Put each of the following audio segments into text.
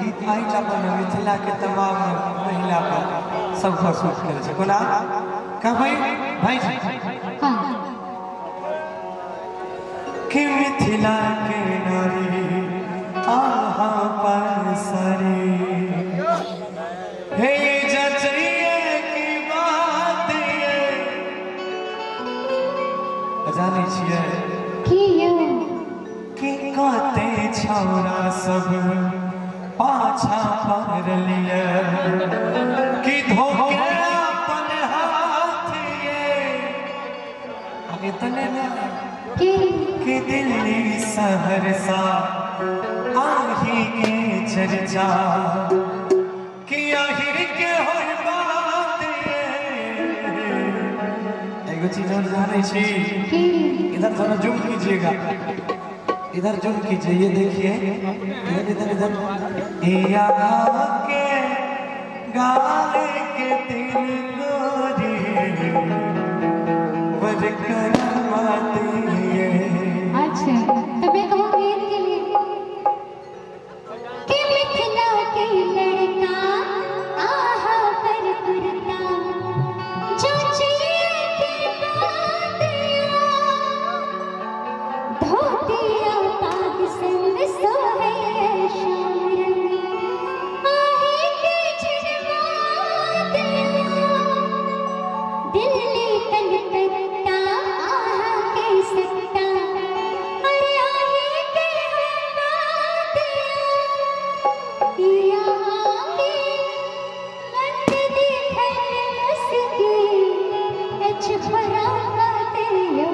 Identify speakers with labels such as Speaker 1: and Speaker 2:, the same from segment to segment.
Speaker 1: गीत आइला पर मिथिला के तमाम महिला पर सब सूट करे छै कोना का भाई भाई
Speaker 2: हां
Speaker 1: कि मिथिला के नारी आहा पर सरी हे जचइए की बात ये जाने छिए कि कहते छौरा सब पाछा पर लिए कि धोके अपन हाथ ये इतने में कि दिल्ली सहरसा आही के चर्चा कि आहिर के हर बात ये एगो चीज और जाने छी इधर थोड़ा जूम कीजिएगा इधर जूम कीजिए ये देखिए इधर इधर इधर यहाँ के गाले के दिल गोरी वर करमाती है।
Speaker 2: अच्छा तो मैं कहूँगी इनके लिए कि मिथिला के लड़का आहा पर करता जो चाहिए की बात धोतिया पाग संग सोहे शामरंग आहे के जन्मात दिल्ली कलकत्ता आहा के सत्ता अरे आहे के बात यहाँ के मत देखल मस्ती अछफरा बात यो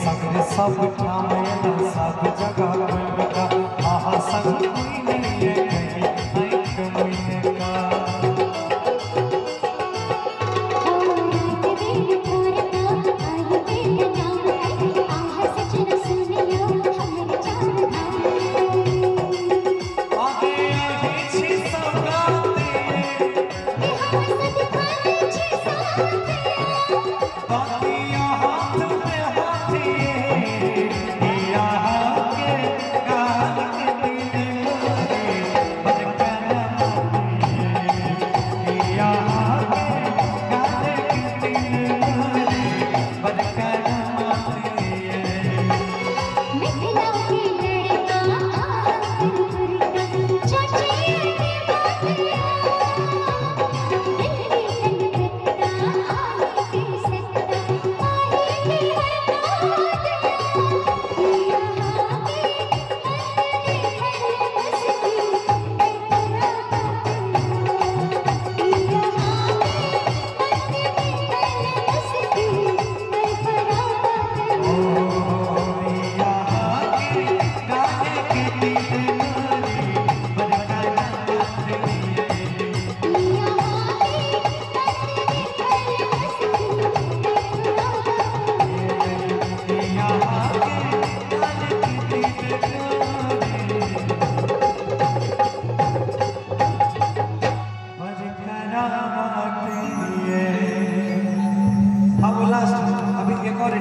Speaker 1: सगरे सब ठामेला सब जगह घूम का आहा संग कोई